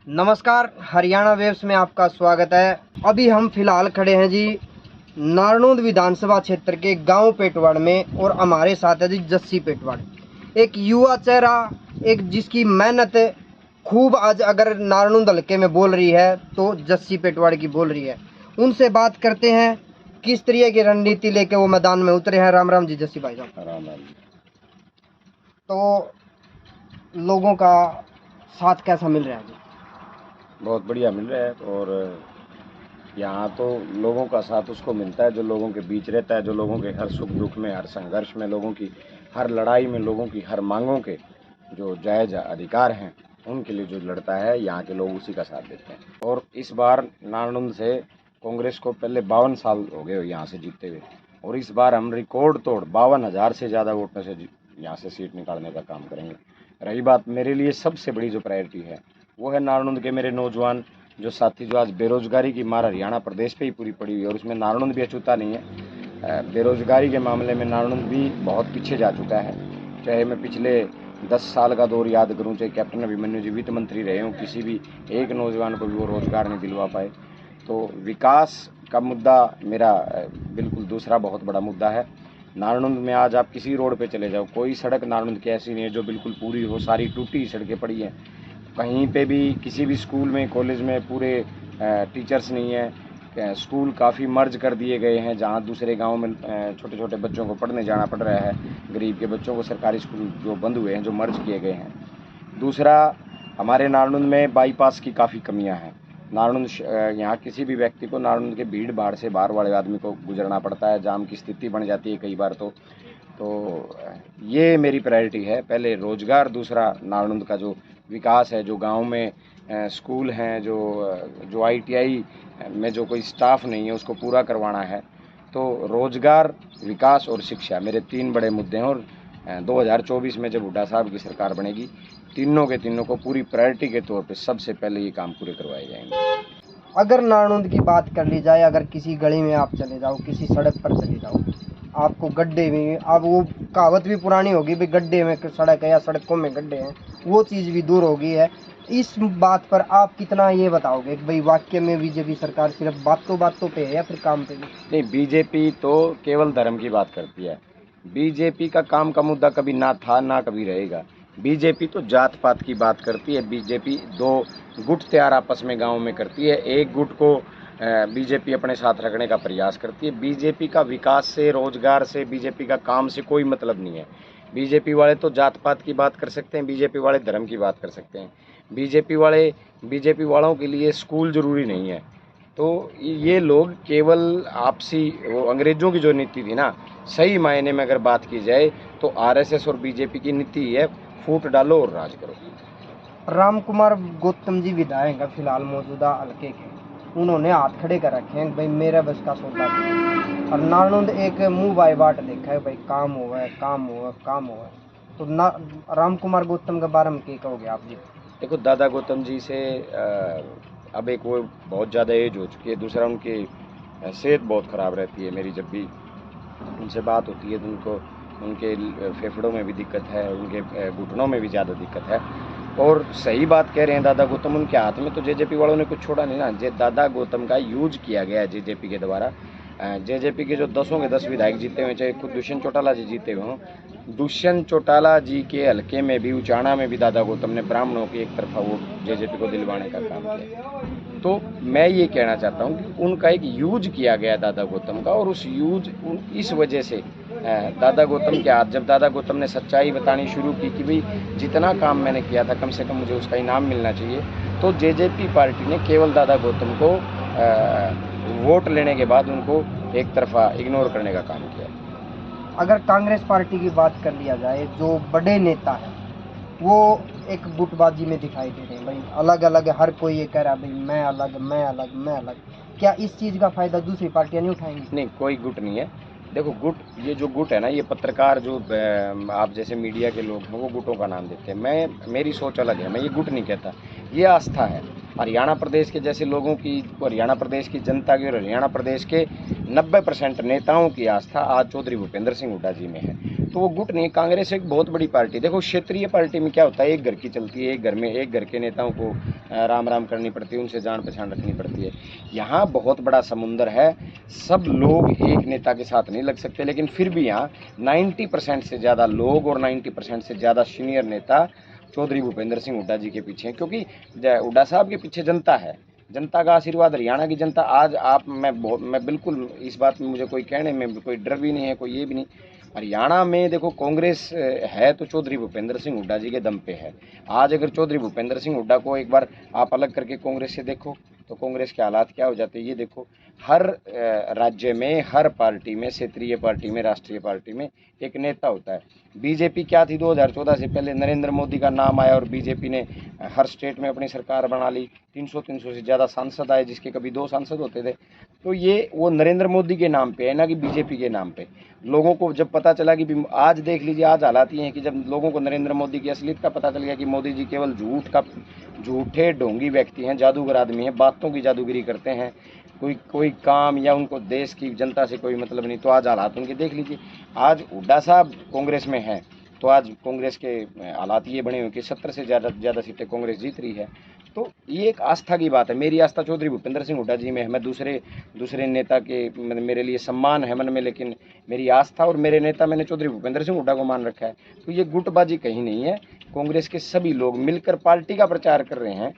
नमस्कार, हरियाणा वेव्स में आपका स्वागत है। अभी हम फिलहाल खड़े हैं जी नारनौंद विधानसभा क्षेत्र के गांव पेटवाड़ में और हमारे साथ है जी जस्सी पेटवाड़, एक युवा चेहरा, एक जिसकी मेहनत खूब आज अगर नारनौंद हल्के में बोल रही है तो जस्सी पेटवाड़ की बोल रही है। उनसे बात करते हैं किस तरह की रणनीति लेके वो मैदान में उतरे हैं। राम राम जी जस्सी भाई साहब। राम राम। तो लोगों का साथ कैसा मिल रहा है जी? बहुत बढ़िया मिल रहा है। और यहाँ तो लोगों का साथ उसको मिलता है जो लोगों के बीच रहता है, जो लोगों के हर सुख दुख में, हर संघर्ष में, लोगों की हर लड़ाई में, लोगों की हर मांगों के जो जायज़ अधिकार हैं उनके लिए जो लड़ता है, यहाँ के लोग उसी का साथ देते हैं। और इस बार नारनौंद से कांग्रेस को पहले 52 साल हो गए यहाँ से जीतते हुए, और इस बार हम रिकॉर्ड तोड़ 52,000 से ज़्यादा वोटों से यहाँ से सीट निकालने का काम करेंगे। रही बात मेरे लिए सबसे बड़ी जो प्रायोरिटी है वो है नारनौंद के मेरे नौजवान जो साथी जो आज बेरोजगारी की मार हरियाणा प्रदेश पे ही पूरी पड़ी हुई है, और उसमें नारनौंद भी अछूता नहीं है। बेरोजगारी के मामले में नारनौंद भी बहुत पीछे जा चुका है। चाहे मैं पिछले 10 साल का दौर याद करूं, चाहे कैप्टन अभिमन्यु जी वित्त मंत्री रहे हों, किसी भी एक नौजवान को भी वो रोजगार नहीं दिलवा पाए। तो विकास का मुद्दा मेरा बिल्कुल दूसरा बहुत बड़ा मुद्दा है। नारनौंद में आज आप किसी रोड पे चले जाओ, कोई सड़क नारनौंद की ऐसी नहीं है जो बिल्कुल पूरी हो, सारी टूटी सड़कें पड़ी हैं। कहीं पे भी किसी भी स्कूल में, कॉलेज में पूरे टीचर्स नहीं है। स्कूल काफ़ी मर्ज कर दिए गए हैं, जहाँ दूसरे गांव में छोटे छोटे बच्चों को पढ़ने जाना पड़ रहा है। गरीब के बच्चों को सरकारी स्कूल जो बंद हुए हैं, जो मर्ज किए गए हैं। दूसरा, हमारे नारनौंद में बाईपास की काफ़ी कमियां हैं। नारनौंद यहाँ किसी भी व्यक्ति को नारनौंद के भीड़ भाड़ से बाहर वाले आदमी को गुजरना पड़ता है, जाम की स्थिति बन जाती है कई बार। तो ये मेरी प्रायोरिटी है, पहले रोजगार, दूसरा नारनौंद का जो विकास है, जो गांव में स्कूल हैं, जो आईटीआई में जो कोई स्टाफ नहीं है उसको पूरा करवाना है। तो रोजगार, विकास और शिक्षा मेरे 3 बड़े मुद्दे हैं। और 2024 में जब हुड्डा साहब की सरकार बनेगी, तीनों के तीनों को पूरी प्रायोरिटी के तौर पे सबसे पहले ये काम पूरे करवाए जाएंगे। अगर नारनौंद की बात कर ली जाए, अगर किसी गली में आप चले जाओ, किसी सड़क पर चले जाओ, आपको गड्ढे में, अब वो कहावत भी पुरानी होगी भाई गड्ढे में सड़क है या सड़कों में गड्ढे हैं, वो चीज़ भी दूर हो गई है। इस बात पर आप कितना ये बताओगे कि भाई वाकई में बीजेपी सरकार सिर्फ बातों पे है या फिर काम पे भी? नहीं, बीजेपी तो केवल धर्म की बात करती है। बीजेपी का काम का मुद्दा कभी ना था ना कभी रहेगा। बीजेपी तो जात पात की बात करती है। बीजेपी 2 गुट तैयार आपस में गांव में करती है। एक गुट को बीजेपी अपने साथ रखने का प्रयास करती है। बीजेपी का विकास से, रोजगार से, बीजेपी का काम से कोई मतलब नहीं है। बीजेपी वाले तो जात पात की बात कर सकते हैं, बीजेपी वाले धर्म की बात कर सकते हैं। बीजेपी वालों के लिए स्कूल जरूरी नहीं है। तो ये लोग केवल आपसी, वो अंग्रेजों की जो नीति थी ना, सही मायने में अगर बात की जाए तो आरएसएस और बीजेपी की नीति है, फूट डालो और राज करो। राम कुमार गौतम जी विधायक है फिलहाल मौजूदा हल्के के, उन्होंने हाथ खड़े कर रखे हैं भाई मेरा बस का सौदा नहीं। और नारनौंद एक मुंह बाई बाट देखा है भाई, काम हुआ है, काम हुआ है, काम हुआ है। तो ना राम कुमार गौतम के बारे में क्या कहोगे आप जी? देखो, दादा गौतम जी से अब एक वो बहुत ज़्यादा एज हो चुकी है, दूसरा उनकी सेहत बहुत ख़राब रहती है। मेरी जब भी उनसे बात होती है तो उनके फेफड़ों में भी दिक्कत है, उनके घुटनों में भी ज़्यादा दिक्कत है। और सही बात कह रहे हैं दादा गौतम, उनके हाथ में तो जेजेपी वालों ने कुछ छोड़ा नहीं ना। दादा गौतम का यूज किया गया जेजेपी के द्वारा। जेजेपी के जो 10 के 10 विधायक जीते हुए, चाहे खुद दुष्यंत चौटाला जी जीते हुए हों, दुष्यंत चौटाला जी के हल्के में भी, उचाणा में भी दादा गौतम ने ब्राह्मणों की एक तरफा वोट जेजेपी को दिलवाने का काम किया। तो मैं ये कहना चाहता हूँ कि उनका एक यूज किया गया दादा गौतम का, और उस इस वजह से दादा गौतम के हाथ, जब दादा गौतम ने सच्चाई बतानी शुरू की कि भाई जितना काम मैंने किया था कम से कम मुझे उसका इनाम मिलना चाहिए, तो जेजेपी पार्टी ने केवल दादा गौतम को वोट लेने के बाद उनको एक तरफा इग्नोर करने का काम किया। अगर कांग्रेस पार्टी की बात कर लिया जाए, जो बड़े नेता हैं वो एक गुटबाजी में दिखाई दे रहे हैं भाई, अलग अलग, हर कोई ये कह रहा है भाई मैं अलग, मैं अलग, मैं अलग। क्या इस चीज़ का फायदा दूसरी पार्टियां नहीं उठाएंगी? नहीं, कोई गुट नहीं है। देखो, गुट, ये जो गुट है ना, ये पत्रकार जो आप जैसे मीडिया के लोग हैं वो गुटों का नाम देते हैं। मेरी सोच अलग है, मैं ये गुट नहीं कहता, ये आस्था है। हरियाणा प्रदेश के जैसे लोगों की, हरियाणा प्रदेश की जनता की और हरियाणा प्रदेश के 90% नेताओं की आस्था आज चौधरी भूपेंद्र सिंह हुड्डा जी में है। तो वो गुट नहीं, कांग्रेस एक बहुत बड़ी पार्टी। देखो क्षेत्रीय पार्टी में क्या होता है, एक घर की चलती है, एक घर में एक घर के नेताओं को राम राम करनी पड़ती है, उनसे जान पहचान रखनी पड़ती है। यहाँ बहुत बड़ा समुंदर है, सब लोग एक नेता के साथ नहीं लग सकते, लेकिन फिर भी यहाँ 90% से ज़्यादा लोग और 90% से ज़्यादा सीनियर नेता चौधरी भूपेंद्र सिंह हुड्डा जी के पीछे हैं, क्योंकि हुड्डा साहब के पीछे जनता है, जनता का आशीर्वाद, हरियाणा की जनता। आज आप मैं बिल्कुल इस बात में मुझे कोई कहने में कोई डर भी नहीं है, कोई ये भी नहीं। हरियाणा में देखो कांग्रेस है तो चौधरी भूपेंद्र सिंह हुड्डा जी के दम पे है। आज अगर चौधरी भूपेंद्र सिंह हुड्डा को एक बार आप अलग करके कांग्रेस से देखो तो कांग्रेस के हालात क्या हो जाते हैं, ये देखो। हर राज्य में, हर पार्टी में, क्षेत्रीय पार्टी में, राष्ट्रीय पार्टी में एक नेता होता है। बीजेपी क्या थी 2014 से पहले, नरेंद्र मोदी का नाम आया और बीजेपी ने हर स्टेट में अपनी सरकार बना ली, 300 से ज़्यादा सांसद आए, जिसके कभी 2 सांसद होते थे। तो ये वो नरेंद्र मोदी के नाम पे है, ना कि बीजेपी के नाम पे। लोगों को जब पता चला कि आज देख लीजिए, आज हालात ये हैं कि जब लोगों को नरेंद्र मोदी की असलियत का पता चल गया कि मोदी जी केवल झूठे ढोंगी व्यक्ति हैं, जादूगर आदमी हैं, बातों की जादूगिरी करते हैं, कोई काम या उनको देश की जनता से कोई मतलब नहीं, तो आज हालात उनके देख लीजिए। आज हुड्डा साहब कांग्रेस में हैं तो आज कांग्रेस के हालात ये बने हुए कि 70 से ज़्यादा सीटें कांग्रेस जीत रही है। तो ये एक आस्था की बात है। मेरी आस्था चौधरी भूपेंद्र सिंह हुड्डा जी में है। मैं दूसरे नेता के मेरे लिए सम्मान है मन में, लेकिन मेरी आस्था और मेरे नेता मैंने चौधरी भूपेंद्र सिंह हुड्डा को मान रखा है। तो ये गुटबाजी कहीं नहीं है। कांग्रेस के सभी लोग मिलकर पार्टी का प्रचार कर रहे हैं।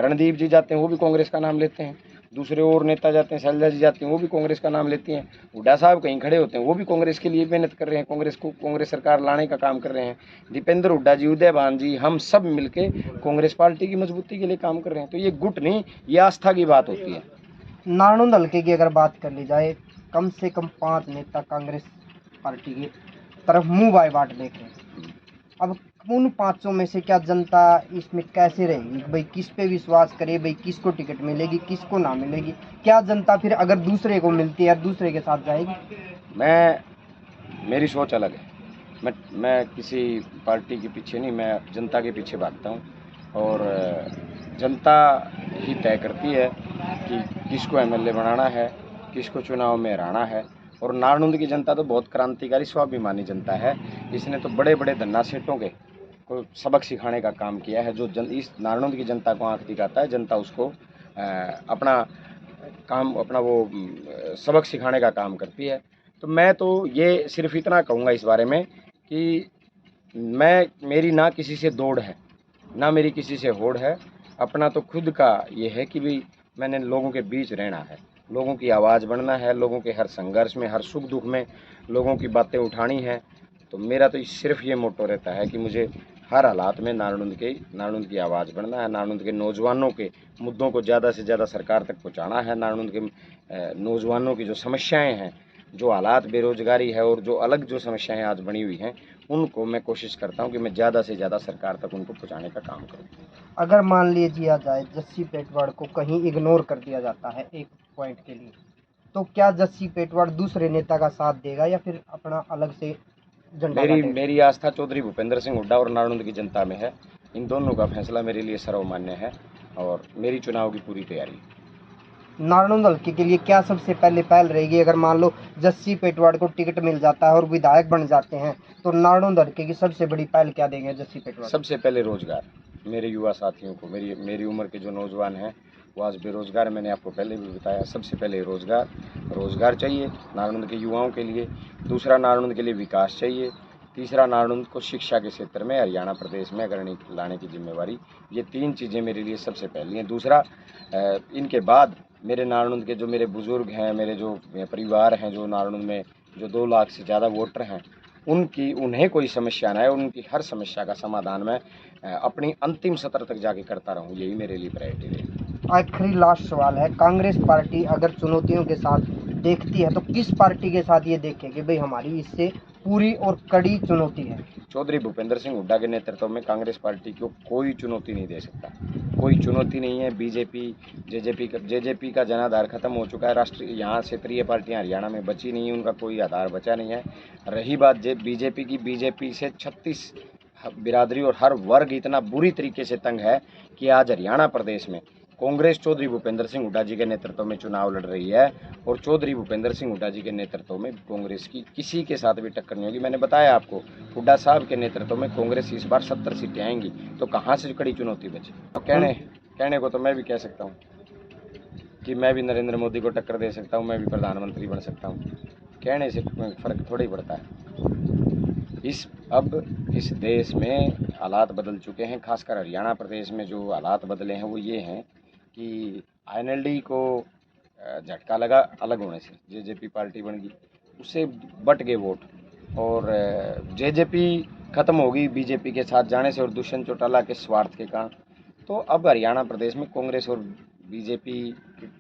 रणदीप जी जाते हैं वो भी कांग्रेस का नाम लेते हैं, दूसरे और नेता जाते हैं, शैलजा जी जाती हैं वो भी कांग्रेस का नाम लेती हैं, हुड्डा साहब कहीं खड़े होते हैं वो भी कांग्रेस के लिए मेहनत कर रहे हैं, कांग्रेस सरकार लाने का काम कर रहे हैं। दीपेंद्र हुड्डा जी, उदयभान जी, हम सब मिलके कांग्रेस पार्टी की मजबूती के लिए काम कर रहे हैं। तो ये गुट नहीं, ये आस्था की बात होती है। नारनौंद हल्के की अगर बात कर ली जाए, कम से कम 5 नेता कांग्रेस पार्टी की तरफ मुंह बाय बाट देख रहे हैं। अब उन 500 में से क्या जनता इसमें कैसे रहेगी, भाई किस पे विश्वास करे, भाई किसको टिकट मिलेगी, किसको ना मिलेगी? क्या जनता फिर अगर दूसरे को मिलती है दूसरे के साथ जाएगी? मेरी सोच अलग है। मैं किसी पार्टी के पीछे नहीं, मैं जनता के पीछे भागता हूँ और जनता ही तय करती है कि किसको एमएलए बनाना है, किसको चुनाव में हराना है। और नारनौंद की जनता तो बहुत क्रांतिकारी स्वाभिमानी जनता है। इसने तो बड़े बड़े धन्ना सेठों के को सबक सिखाने का काम किया है। जो इस नारनौंद की जनता को आंख दिखाता है, जनता उसको अपना वो सबक सिखाने का काम करती है। तो मैं तो ये सिर्फ इतना कहूँगा इस बारे में कि मेरी ना किसी से दौड़ है, ना मेरी किसी से होड़ है। अपना तो खुद का ये है कि भाई मैंने लोगों के बीच रहना है, लोगों की आवाज़ बनना है, लोगों के हर संघर्ष में, हर सुख दुख में लोगों की बातें उठानी है। तो मेरा तो सिर्फ ये मोटो रहता है कि मुझे हर हालात में नारनौंद की आवाज़ बनना है, नारनौंद के नौजवानों के मुद्दों को ज़्यादा से ज़्यादा सरकार तक पहुंचाना है, नारनौंद के नौजवानों की जो समस्याएं हैं, जो हालात बेरोजगारी है और जो अलग जो समस्याएं आज बनी हुई हैं, उनको मैं कोशिश करता हूं कि मैं ज़्यादा से ज़्यादा सरकार तक उनको पहुंचाने का काम करूं। अगर मान लीजिए जाए जस्सी पेटवाड़ को कहीं इग्नोर कर दिया जाता है एक पॉइंट के लिए, तो क्या जस्सी पेटवाड़ दूसरे नेता का साथ देगा या फिर अपना अलग से झंडा गाड़ेगा? मेरी आस्था चौधरी भूपेंद्र सिंह हुड्डा और नारनौंद की जनता में है। इन दोनों का फैसला मेरे लिए सर्वमान्य है और मेरी चुनाव की पूरी तैयारी। नारनौंद हल्के के लिए क्या सबसे पहले पहल रहेगी? अगर मान लो जस्सी पेटवाड़ को टिकट मिल जाता है और विधायक बन जाते हैं, तो नारनौंद हल्के की सबसे बड़ी पहल क्या देंगे जस्सी पेटवाड़? सबसे पहले रोजगार। मेरे युवा साथियों को, मेरी उम्र के जो नौजवान हैं वो आज बेरोजगार, मैंने आपको पहले भी बताया। सबसे पहले रोजगार चाहिए नारनौंद के युवाओं के लिए। दूसरा, नारनौंद के लिए विकास चाहिए। तीसरा, नारनौंद को शिक्षा के क्षेत्र में हरियाणा प्रदेश में अग्रणी लाने की जिम्मेवारी। ये 3 चीज़ें मेरे लिए सबसे पहली हैं। दूसरा, इनके बाद मेरे नारनौंद के जो मेरे बुजुर्ग हैं, मेरे जो परिवार हैं, जो नारनौंद में जो 2 लाख से ज़्यादा वोटर हैं, उन्हें कोई समस्या ना है, उनकी हर समस्या का समाधान मैं अपनी अंतिम सत्र तक जाके करता रहूं। यही मेरे लिए प्रायोरिटी है। आखिरी लास्ट सवाल है, कांग्रेस पार्टी अगर चुनौतियों के साथ देखती है तो किस पार्टी के साथ ये देखे कि भाई हमारी इससे पूरी और कड़ी चुनौती है? चौधरी भूपेंद्र सिंह हुड्डा के नेतृत्व में कांग्रेस पार्टी को कोई चुनौती नहीं दे सकता। कोई चुनौती नहीं है। जेजेपी का जनाधार खत्म हो चुका है। राष्ट्रीय यहाँ क्षेत्रीय पार्टियां हरियाणा में बची नहीं है, उनका कोई आधार बचा नहीं है। रही बात बीजेपी की, बीजेपी से 36 बिरादरी और हर वर्ग इतना बुरी तरीके से तंग है कि आज हरियाणा प्रदेश में कांग्रेस चौधरी भूपेंद्र सिंह हुड्डा जी के नेतृत्व में चुनाव लड़ रही है और चौधरी भूपेंद्र सिंह हुड्डा जी के नेतृत्व में कांग्रेस की किसी के साथ भी टक्कर नहीं होगी। मैंने बताया आपको, हुड्डा साहब के नेतृत्व में कांग्रेस इस बार 70 सीटें आएंगी, तो कहाँ से कड़ी चुनौती बची। तो कहने को तो मैं भी कह सकता हूँ कि मैं भी नरेंद्र मोदी को टक्कर दे सकता हूँ, मैं भी प्रधानमंत्री बन सकता हूँ। कहने से फर्क थोड़ा ही पड़ता है। अब इस देश में हालात बदल चुके हैं, खासकर हरियाणा प्रदेश में जो हालात बदले हैं वो ये हैं कि आईएनएलडी को झटका लगा अलग होने से, जेजेपी पार्टी बन गई, उससे बट गए वोट, और जेजेपी खत्म होगी बीजेपी के साथ जाने से और दुष्यंत चौटाला के स्वार्थ के कारण। तो अब हरियाणा प्रदेश में कांग्रेस और बीजेपी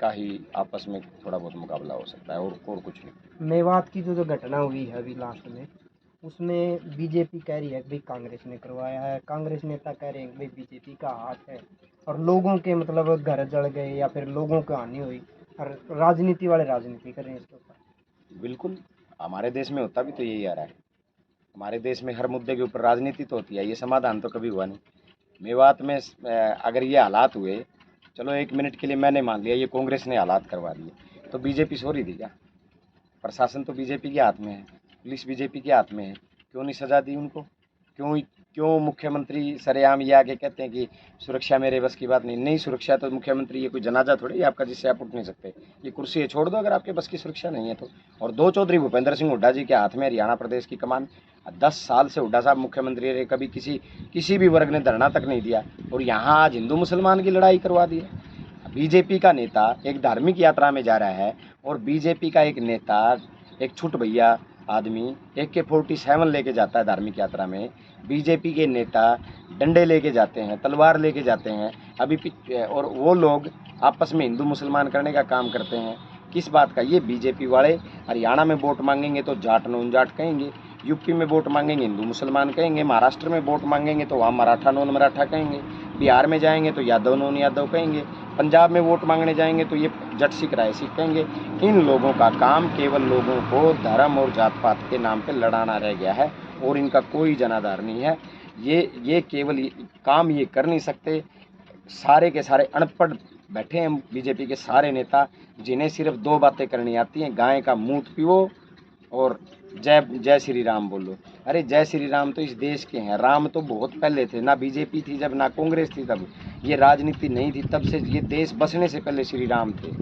का ही आपस में थोड़ा बहुत मुकाबला हो सकता है, और कुछ नहीं। मेवात की जो घटना हुई है अभी लास्ट में, उसमें बीजेपी कह रही है कि भाई कांग्रेस ने करवाया है, कांग्रेस नेता कह रहे हैं कि भाई बीजेपी का हाथ है, और लोगों के मतलब घर जल गए या फिर लोगों को हानि हुई, और राजनीति वाले राजनीति कर रहे हैं इसके ऊपर। बिल्कुल, हमारे देश में होता भी तो यही आ रहा है। हमारे देश में हर मुद्दे के ऊपर राजनीति तो होती है, ये समाधान तो कभी हुआ नहीं। मेवात में अगर ये हालात हुए, चलो 1 मिनट के लिए मैंने मान लिया ये कांग्रेस ने हालात करवा दिए, तो बीजेपी सो रही थी क्या? प्रशासन तो बीजेपी के हाथ में है, पुलिस बीजेपी के हाथ में है, क्यों नहीं सजा दी उनको? क्यों मुख्यमंत्री सरेआम ये आके कहते हैं कि सुरक्षा मेरे बस की बात नहीं? नहीं सुरक्षा तो मुख्यमंत्री, ये कोई जनाजा थोड़ी है आपका जिससे आप उठ नहीं सकते, ये कुर्सी है छोड़ दो अगर आपके बस की सुरक्षा नहीं है तो। और 2 चौधरी भूपेंद्र सिंह हुड्डा जी के हाथ में हरियाणा प्रदेश की कमान। 10 साल से हुड्डा साहब मुख्यमंत्री रहे, कभी किसी भी वर्ग ने धरना तक नहीं दिया, और यहाँ आज हिंदू मुसलमान की लड़ाई करवा दी है। बीजेपी का नेता एक धार्मिक यात्रा में जा रहा है, और बीजेपी का एक नेता, एक छुट भैया आदमी AK-47 लेके जाता है धार्मिक यात्रा में। बीजेपी के नेता डंडे लेके जाते हैं, तलवार लेके जाते हैं और वो लोग आपस में हिंदू मुसलमान करने का काम करते हैं। किस बात का? ये बीजेपी वाले हरियाणा में वोट मांगेंगे तो जाट नॉन जाट कहेंगे, यूपी में वोट मांगेंगे हिंदू मुसलमान कहेंगे, महाराष्ट्र में वोट मांगेंगे तो वहाँ मराठा नॉन मराठा कहेंगे, बिहार में जाएंगे तो यादव नॉन यादव कहेंगे, पंजाब में वोट मांगने जाएंगे तो ये जट सिख राय सिख कहेंगे। इन लोगों का काम केवल लोगों को धर्म और जात पात के नाम पे लड़ाना रह गया है, और इनका कोई जनाधार नहीं है। ये केवल काम ये कर नहीं सकते। सारे के सारे अनपढ़ बैठे हैं बीजेपी के सारे नेता, जिन्हें सिर्फ 2 बातें करनी आती हैं, गाय का मूत पियो और जय श्री राम बोलो। अरे जय श्री राम तो इस देश के हैं, राम तो बहुत पहले थे, ना बीजेपी थी जब, ना कांग्रेस थी तब, ये राजनीति नहीं थी तब से, ये देश बसने से पहले श्री राम थे।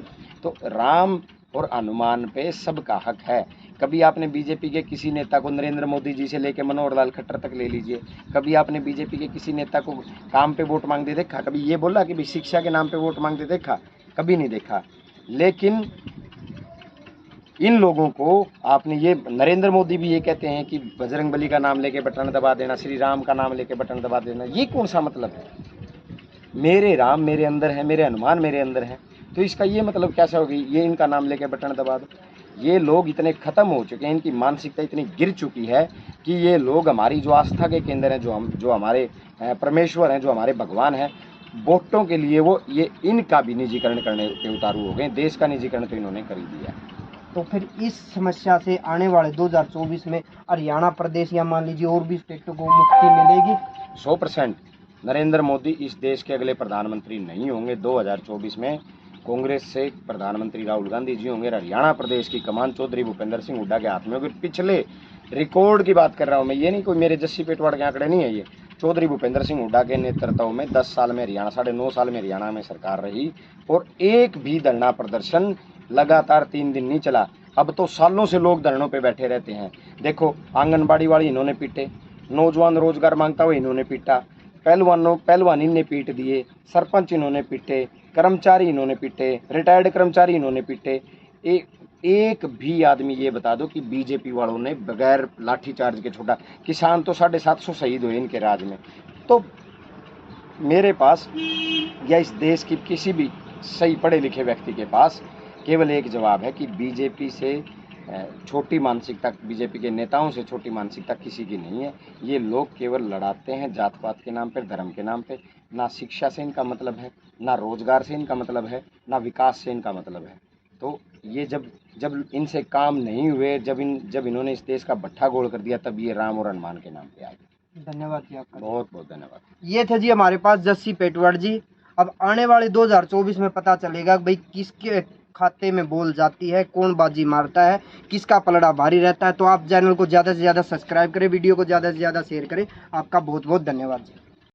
तो राम और हनुमान पे सबका हक है। कभी आपने बीजेपी के किसी नेता को, नरेंद्र मोदी जी से लेकर मनोहर लाल खट्टर तक ले लीजिए, कभी आपने बीजेपी के किसी नेता को काम पे वोट मांगते देखा? कभी ये बोला कि भाई शिक्षा के नाम पे वोट मांगते देखा? कभी नहीं देखा। लेकिन इन लोगों को आपने, ये नरेंद्र मोदी भी ये कहते हैं कि बजरंगबली का नाम लेके बटन दबा देना, श्री राम का नाम लेके बटन दबा देना, ये कौन सा मतलब है? मेरे राम मेरे अंदर है, मेरे हनुमान मेरे अंदर है, तो इसका ये मतलब कैसा होगी ये इनका नाम लेके बटन दबा दो? ये लोग इतने ख़त्म हो चुके हैं, इनकी मानसिकता इतनी गिर चुकी है कि ये लोग हमारी जो आस्था के केंद्र हैं, जो हमारे परमेश्वर हैं, जो हमारे भगवान हैं, वोटों के लिए वो ये इनका भी निजीकरण करने के उतारू हो गए। देश का निजीकरण तो इन्होंने कर ही दिया। तो फिर इस समस्या से आने वाले 2024 में हरियाणा प्रदेश या मान लीजिए और भी स्टेटों को मुक्ति मिलेगी? 100% नरेंद्र मोदी इस देश के अगले प्रधानमंत्री नहीं होंगे। 2024 में कांग्रेस से प्रधानमंत्री राहुल गांधी जी होंगे। हरियाणा प्रदेश की कमान चौधरी भूपेंद्र सिंह हुड्डा के हाथ में होगी। पिछले रिकॉर्ड की बात कर रहा हूँ मैं, ये नहीं कोई मेरे जस्सी पेटवाड़ के आंकड़े नहीं है, ये चौधरी भूपेंद्र सिंह हुड्डा के नेतृत्व में 10 साल में हरियाणा, 9.5 साल में हरियाणा में सरकार रही, और एक भी धरना प्रदर्शन लगातार 3 दिन नहीं चला। अब तो सालों से लोग धरनों पे बैठे रहते हैं। देखो, आंगनबाड़ी वाली इन्होंने पीटे, नौजवान रोजगार मांगता हुआ इन्होंने पीटा, पहलवान इन्होंने पीट दिए, सरपंच इन्होंने पीटे, कर्मचारी इन्होंने पीटे, रिटायर्ड कर्मचारी इन्होंने पीटे। एक भी आदमी ये बता दो कि बीजेपी वालों ने बगैर लाठीचार्ज के छोड़ा? किसान तो 750 शहीद हुए इनके राज में। तो मेरे पास या इस देश की किसी भी सही पढ़े लिखे व्यक्ति के पास केवल एक जवाब है कि बीजेपी से छोटी मानसिकता, बीजेपी के नेताओं से छोटी मानसिकता किसी की नहीं है। ये लोग केवल लड़ाते हैं जात पात के नाम पे, धर्म के नाम पे। ना शिक्षा से इनका मतलब है, ना रोजगार से इनका मतलब है, ना विकास से इनका मतलब है। तो ये जब इनसे काम नहीं हुए, जब इन्होंने इस देश का भट्ठा गोल कर दिया, तब ये राम और हनुमान के नाम पे आए। धन्यवाद जी आपका। बहुत बहुत धन्यवाद। ये थे जी हमारे पास जस्सी पेटवाड़ जी। अब आने वाले 2024 में पता चलेगा भाई किसके खाते में बॉल जाती है, कौन बाजी मारता है, किसका पलड़ा भारी रहता है। तो आप चैनल को ज़्यादा से ज़्यादा सब्सक्राइब करें, वीडियो को ज़्यादा से ज़्यादा शेयर करें। आपका बहुत बहुत धन्यवाद जी।